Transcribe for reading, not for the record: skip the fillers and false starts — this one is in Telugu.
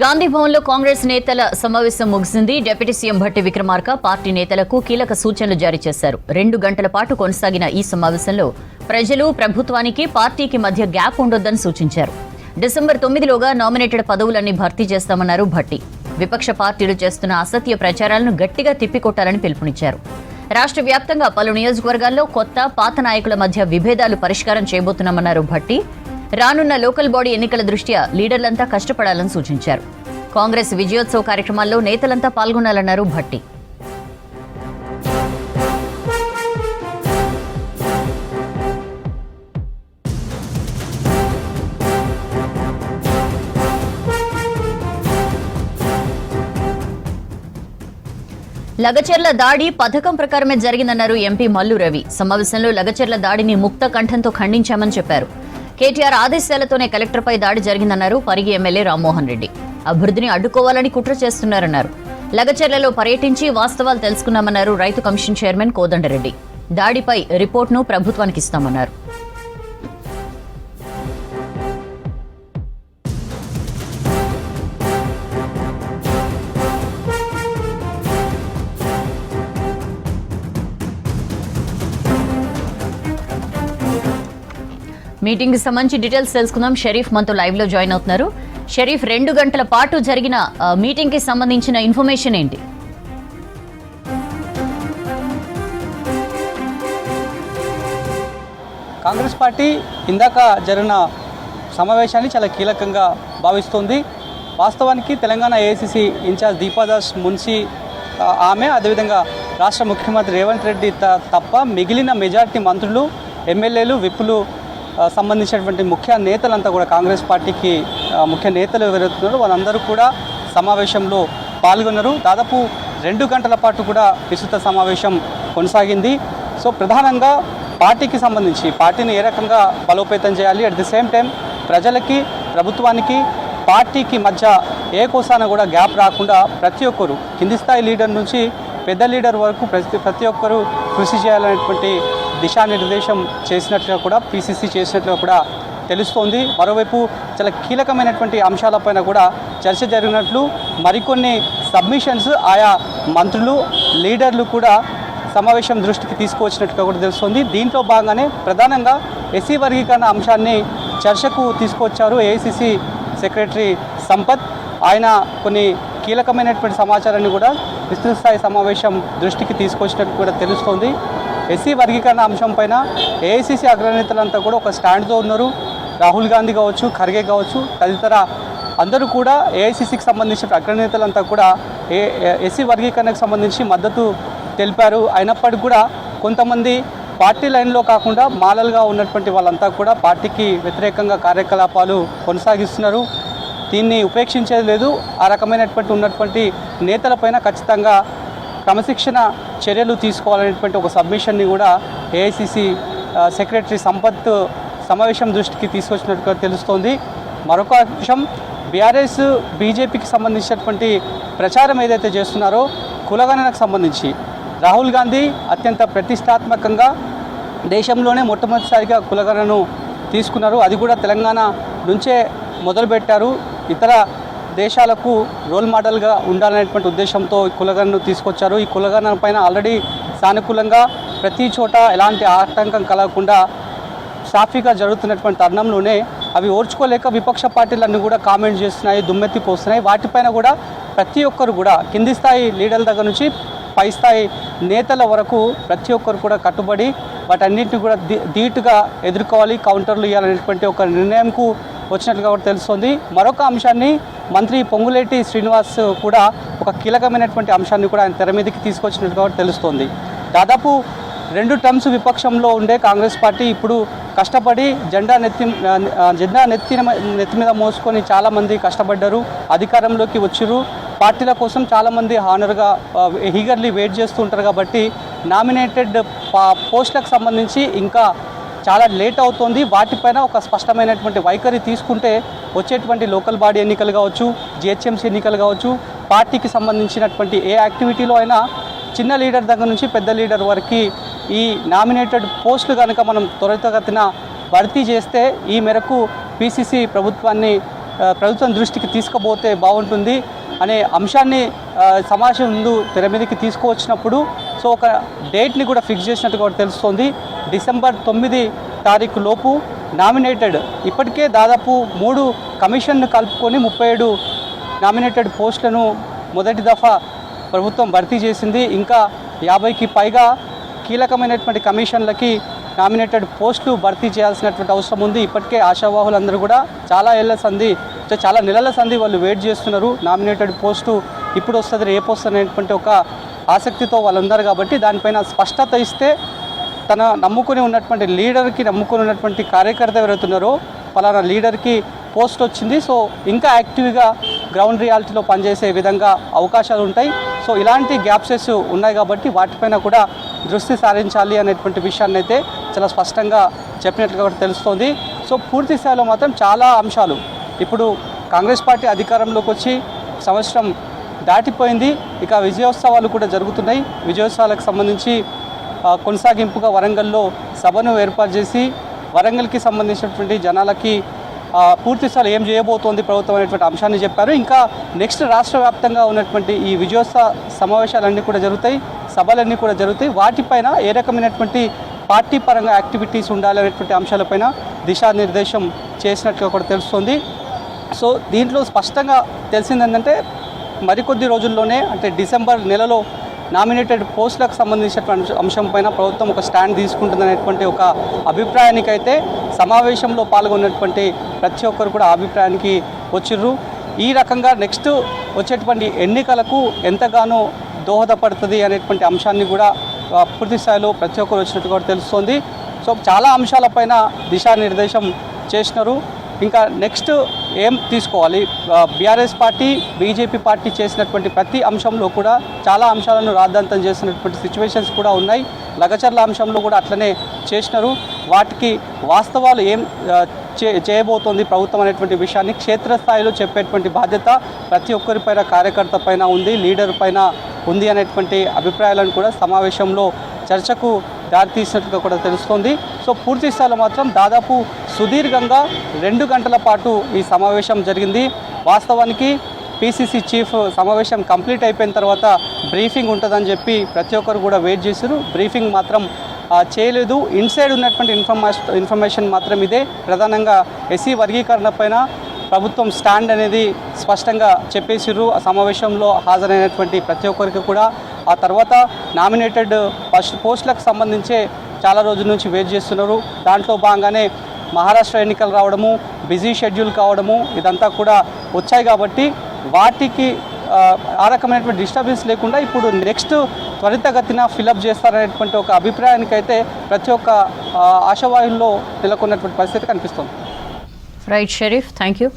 గాంధీ భవన్లో కాంగ్రెస్ నేతల సమావేశం ముగిసింది. Deputy CM Bhatti Vikramarka party నేతలకు కీలక సూచనలు జారీ చేశారు. 2 గంటల పాటు కొనసాగిన ఈ సమావేశంలో ప్రజలు, ప్రభుత్వానికి, పార్టీకి మధ్య గ్యాప్ ఉండొద్దని సూచించారు. డిసెంబర్ 9లోగా నామినేటెడ్ పదవులన్నీ భర్తీ చేస్తామన్నారు భట్టి. విపక్ష పార్టీలు చేస్తున్న అసత్య ప్రచారాలను గట్టిగా తిప్పికొట్టాలని పిలుపునిచ్చారు. రాష్ట్ర వ్యాప్తంగా పలు నియోజకవర్గాల్లో కొత్త, పాత నాయకుల మధ్య విభేదాలు పరిష్కారం చేయబోతున్నామన్నారు భట్టి. రానున్న లోకల్ బాడీ ఎన్నికల దృష్ట్యా లీడర్లంతా కష్టపడాలని సూచించారు. కాంగ్రెస్ విజయోత్సవ కార్యక్రమాల్లో నేతలంతా పాల్గొనాలన్నారు భట్టి. లగచర్ల దాడి పథకం ప్రకారమే జరిగిందన్నారు ఎంపీ మల్లు రవి. సమావేశంలో లగచర్ల దాడిని ముక్త కంఠంతో ఖండించామని చెప్పారు. కేటీఆర్ ఆదేశాలతోనే కలెక్టర్పై దాడి జరిగిందన్నారు పరిగి ఎమ్మెల్యే రామ్మోహన్ రెడ్డి. అభివృద్ధిని అడ్డుకోవాలని కుట్ర చేస్తున్నారన్నారు. లగచర్లలో పర్యటించి వాస్తవాలు తెలుసుకున్నామన్నారు రైతు కమిషన్ చైర్మన్ కోదండరెడ్డి. దాడిపై రిపోర్టును ప్రభుత్వానికి ఇస్తామన్నారు. మీటింగ్ కి సంబంధించి డీటెయిల్స్ తెలుసుకుందాం. షరీఫ్ మనతో లైవ్ లో జాయిన్ అవుతున్నారు. షరీఫ్, 2 గంటల పాటు జరిగిన మీటింగ్ కి సంబంధించిన ఇన్ఫర్మేషన్ ఏంటి? కాంగ్రెస్ పార్టీ ఇందాక జరిగిన సమావేశాన్ని చాలా కీలకంగా భావిస్తోంది. వాస్తవానికి తెలంగాణ ఏఐసిసి ఇన్ఛార్జ్ దీపాదాస్ మున్షి ఆమె, అదేవిధంగా రాష్ట్ర ముఖ్యమంత్రి రేవంత్ రెడ్డి తప్ప మిగిలిన మెజార్టీ మంత్రులు, ఎమ్మెల్యేలు, విప్పులు సంబంధించినటువంటి ముఖ్య నేతలంతా కూడా, కాంగ్రెస్ పార్టీకి ముఖ్య నేతలు ఎవరెత్తున్నారు వాళ్ళందరూ కూడా సమావేశంలో పాల్గొన్నారు. దాదాపు 2 గంటల పాటు కూడా విస్తృత సమావేశం కొనసాగింది. సో ప్రధానంగా పార్టీకి సంబంధించి పార్టీని ఏ రకంగా బలోపేతం చేయాలి, అట్ ది సేమ్ టైం ప్రజలకి, ప్రభుత్వానికి, పార్టీకి మధ్య ఏ కోసాన కూడా గ్యాప్ రాకుండా ప్రతి ఒక్కరు, కింది స్థాయి లీడర్ నుంచి పెద్ద లీడర్ వరకు ప్రతి ఒక్కరూ కృషి చేయాలనేటువంటి దిశానిర్దేశం చేసినట్లుగా కూడా, పీసీసీ చేసినట్లుగా కూడా తెలుస్తోంది. మరోవైపు చాలా కీలకమైనటువంటి అంశాలపైన కూడా చర్చ జరిగినట్లు, మరికొన్ని సబ్మిషన్స్ ఆయా మంత్రులు, లీడర్లు కూడా సమావేశం దృష్టికి తీసుకువచ్చినట్టుగా కూడా తెలుస్తోంది. దీంట్లో భాగంగానే ప్రధానంగా ఎస్సీ వర్గీకరణ అంశాన్ని చర్చకు తీసుకొచ్చారు ఏఐసిసి సెక్రటరీ సంపత్. ఆయన కొన్ని కీలకమైనటువంటి సమాచారాన్ని కూడా విస్తృత స్థాయి సమావేశం దృష్టికి తీసుకొచ్చినట్టు కూడా తెలుస్తోంది. ఎస్సీ వర్గీకరణ అంశం పైన ఏఐసిసి అగ్రనేతలంతా కూడా ఒక స్టాండ్తో ఉన్నారు. రాహుల్ గాంధీ కావచ్చు, ఖర్గే కావచ్చు, తదితర అందరూ కూడా ఏఐసిసికి సంబంధించిన అగ్రనేతలంతా కూడా ఎస్సీ వర్గీకరణకు సంబంధించి మద్దతు తెలిపారు. అయినప్పటికీ కూడా కొంతమంది పార్టీ లైన్లో కాకుండా మాలలుగా ఉన్నటువంటి వాళ్ళంతా కూడా పార్టీకి వ్యతిరేకంగా కార్యకలాపాలు కొనసాగిస్తున్నారు. దీన్ని ఉపేక్షించేది లేదు. ఆ రకమైనటువంటి ఉన్నటువంటి నేతలపైన ఖచ్చితంగా క్రమశిక్షణ చర్యలు తీసుకోవాలనేటువంటి ఒక సబ్మిషన్ని కూడా ఏఐసిసి సెక్రటరీ సంపత్ సమావేశం దృష్టికి తీసుకొచ్చినట్టుగా తెలుస్తోంది. మరొక అంశం, బీఆర్ఎస్ బీజేపీకి సంబంధించినటువంటి ప్రచారం ఏదైతే చేస్తున్నారో కులగణనకు సంబంధించి రాహుల్ గాంధీ అత్యంత ప్రతిష్టాత్మకంగా దేశంలోనే మొట్టమొదటిసారిగా కులగణనను తీసుకున్నారు. అది కూడా తెలంగాణ నుంచే మొదలుపెట్టారు. ఇతర దేశాలకు రోల్ మోడల్గా ఉండాలనేటువంటి ఉద్దేశంతో ఈ కులగణను తీసుకొచ్చారు. ఈ కులగణన పైన ఆల్రెడీ సానుకూలంగా ప్రతి చోట ఎలాంటి ఆటంకం కలగకుండా సాఫీగా జరుగుతున్నటువంటి తరుణంలోనే అవి ఓర్చుకోలేక విపక్ష పార్టీలన్నీ కూడా కామెంట్ చేస్తున్నాయి, దుమ్మెత్తి పోస్తున్నాయి. వాటిపైన కూడా ప్రతి ఒక్కరు కూడా, కింది స్థాయి లీడర్ల దగ్గర నుంచి పై స్థాయి నేతల వరకు ప్రతి ఒక్కరు కూడా కట్టుబడి వాటన్నింటినీ కూడా ధీటుగా ఎదుర్కోవాలి, కౌంటర్లు ఇవ్వాలనేటువంటి ఒక నిర్ణయంకు వచ్చినట్లుగా కూడా తెలుస్తోంది. మరొక అంశాన్ని మంత్రి పొంగులేటి శ్రీనివాస్ కూడా ఒక కీలకమైనటువంటి అంశాన్ని కూడా ఆయన తెర మీదకి తీసుకొచ్చినట్టుగా కూడా తెలుస్తోంది. దాదాపు 2 టర్మ్స్ విపక్షంలో ఉండే కాంగ్రెస్ పార్టీ ఇప్పుడు కష్టపడి జెండా నెత్తి మీద మోసుకొని చాలామంది కష్టపడ్డారు, అధికారంలోకి వచ్చిర్రు. పార్టీల కోసం చాలామంది హానర్గా ఈగర్లీ వెయిట్ చేస్తూ ఉంటారు. కాబట్టి నామినేటెడ్ పోస్టులకు సంబంధించి ఇంకా చాలా లేట్ అవుతోంది. వాటిపైన ఒక స్పష్టమైనటువంటి వైఖరి తీసుకుంటే వచ్చేటువంటి లోకల్ బాడీ ఎన్నికలు కావచ్చు, జిహెచ్ఎంసీ ఎన్నికలు కావచ్చు, పార్టీకి సంబంధించినటువంటి ఏ యాక్టివిటీలో అయినా చిన్న లీడర్ దగ్గర నుంచి పెద్ద లీడర్ వరకు ఈ నామినేటెడ్ పోస్టులు కనుక మనం త్వరితగతిన భర్తీ చేస్తే ఈ మేరకు పీసీసీ ప్రభుత్వాన్ని ప్రభుత్వం దృష్టికి తీసుకుపోతే బాగుంటుంది అనే అంశాన్ని సమావేశం ముందు తెర మీదకి తీసుకువచ్చినప్పుడు సో ఒక డేట్ని కూడా ఫిక్స్ చేసినట్టుగా తెలుస్తోంది. డిసెంబర్ 9 తారీఖు లోపు నామినేటెడ్ ఇప్పటికే దాదాపు 3 కమిషన్ను కలుపుకొని 37 నామినేటెడ్ పోస్టులను మొదటి దఫా ప్రభుత్వం భర్తీ చేసింది. ఇంకా 50కి పైగా కీలకమైనటువంటి కమిషన్లకి నామినేటెడ్ పోస్టులు భర్తీ చేయాల్సినటువంటి అవసరం ఉంది. ఇప్పటికే ఆశావాహులందరూ కూడా చాలా నెలల సంధి వాళ్ళు వెయిట్ చేస్తున్నారు. నామినేటెడ్ పోస్టు ఇప్పుడు వస్తుంది రేపు వస్తుంది అనేటువంటి ఒక ఆసక్తితో వాళ్ళు ఉన్నారు. కాబట్టి దానిపైన స్పష్టత ఇస్తే తన నమ్ముకుని ఉన్నటువంటి లీడర్కి నమ్ముకుని ఉన్నటువంటి కార్యకర్త ఎవరైతున్నారో పలానా లీడర్కి పోస్ట్ వచ్చింది, సో ఇంకా యాక్టివ్గా గ్రౌండ్ రియాలిటీలో పనిచేసే విధంగా అవకాశాలు ఉంటాయి. సో ఇలాంటి గ్యాప్సెస్ ఉన్నాయి కాబట్టి వాటిపైన కూడా దృష్టి సారించాలి అనేటువంటి విషయాన్ని అయితే చాలా స్పష్టంగా చెప్పినట్లుగా తెలుస్తోంది. సో పూర్తి స్థాయిలో మాత్రం చాలా అంశాలు ఇప్పుడు కాంగ్రెస్ పార్టీ అధికారంలోకి వచ్చి సంవత్సరం దాటిపోయింది. ఇక విజయోత్సవాలు కూడా జరుగుతున్నాయి. విజయోత్సవాలకు సంబంధించి కొనసాగింపుగా వరంగల్లో సభను ఏర్పాటు చేసి వరంగల్కి సంబంధించినటువంటి జనాలకి పూర్తి స్థాయిలో ఏం చేయబోతోంది ప్రభుత్వం అనేటువంటి అంశాన్ని చెప్పారు. ఇంకా నెక్స్ట్ రాష్ట్ర వ్యాప్తంగా ఉన్నటువంటి ఈ విజయోత్సవ సమావేశాలన్నీ కూడా జరుగుతాయి, సభలన్నీ కూడా జరుగుతాయి. వాటిపైన ఏ రకమైనటువంటి పార్టీ పరంగా యాక్టివిటీస్ ఉండాలి అనేటువంటి అంశాలపైన దిశానిర్దేశం చేసినట్టుగా కూడా తెలుస్తుంది. సో దీంట్లో స్పష్టంగా తెలిసింది ఏంటంటే మరికొద్ది రోజుల్లోనే అంటే డిసెంబర్ నెలలో నామినేటెడ్ పోస్టులకు సంబంధించినటువంటి అంశం పైన ప్రభుత్వం ఒక స్టాండ్ తీసుకుంటుందనేటువంటి ఒక అభిప్రాయానికైతే సమావేశంలో పాల్గొన్నటువంటి ప్రతి ఒక్కరు కూడా అభిప్రాయానికి వచ్చిర్రు. ఈ రకంగా నెక్స్ట్ వచ్చేటువంటి ఎన్నికలకు ఎంతగానో దోహదపడుతుంది అనేటువంటి అంశాన్ని కూడా పూర్తి స్థాయిలో ప్రతి ఒక్కరు వచ్చినట్టు కూడా తెలుస్తోంది. సో చాలా అంశాలపైన దిశానిర్దేశం చేసినారు. ఇంకా నెక్స్ట్ ఏం తీసుకోవాలి, బీఆర్ఎస్ పార్టీ బీజేపీ పార్టీ చేసినటువంటి ప్రతి అంశంలో కూడా చాలా అంశాలను రాద్ధాంతం చేసినటువంటి సిచ్యువేషన్స్ కూడా ఉన్నాయి. లగచర్ల అంశంలో కూడా అట్లనే చేసినారు. వాటికి వాస్తవాలు ఏం చేయబోతోంది ప్రభుత్వం అనేటువంటి విషయాన్ని క్షేత్రస్థాయిలో చెప్పేటువంటి బాధ్యత ప్రతి ఒక్కరిపైన కార్యకర్త పైన ఉంది, లీడర్ పైన ఉంది అనేటువంటి అభిప్రాయాలను కూడా సమావేశంలో చర్చకు దారితీసినట్టుగా కూడా తెలుస్తోంది. సో పూర్తి స్థాయిలో మాత్రం దాదాపు సుదీర్ఘంగా 2 గంటల పాటు ఈ సమావేశం జరిగింది. వాస్తవానికి పీసీసీ చీఫ్ సమావేశం కంప్లీట్ అయిపోయిన తర్వాత బ్రీఫింగ్ ఉంటుందని చెప్పి ప్రతి ఒక్కరు కూడా వెయిట్ చేశారు. బ్రీఫింగ్ మాత్రం చేయలేదు. ఇన్సైడ్ ఉన్నటువంటి ఇన్ఫర్మేషన్ మాత్రం ఇదే. ప్రధానంగా ఎస్సీ వర్గీకరణ పైన ప్రభుత్వం స్టాండ్ అనేది స్పష్టంగా చెప్పేసిర్రు ఆ సమావేశంలో హాజరైనటువంటి ప్రతి ఒక్కరికి కూడా. ఆ తర్వాత నామినేటెడ్ పోస్టులకు సంబంధించే చాలా రోజుల నుంచి వెయిట్ చేస్తున్నారు. దాంట్లో భాగంగానే మహారాష్ట్ర ఎన్నికలు రావడము, బిజీ షెడ్యూల్ కావడము ఇదంతా కూడా వచ్చాయి. కాబట్టి వాటికి ఆ రకమైనటువంటి డిస్టర్బెన్స్ లేకుండా ఇప్పుడు నెక్స్ట్ త్వరితగతిన ఫిలప్ చేస్తారనేటువంటి ఒక అభిప్రాయానికైతే ప్రతి ఒక్క ఆశావాయుల్లో నెలకొన్నటువంటి పరిస్థితి కనిపిస్తుంది. Right Sharif, thank you.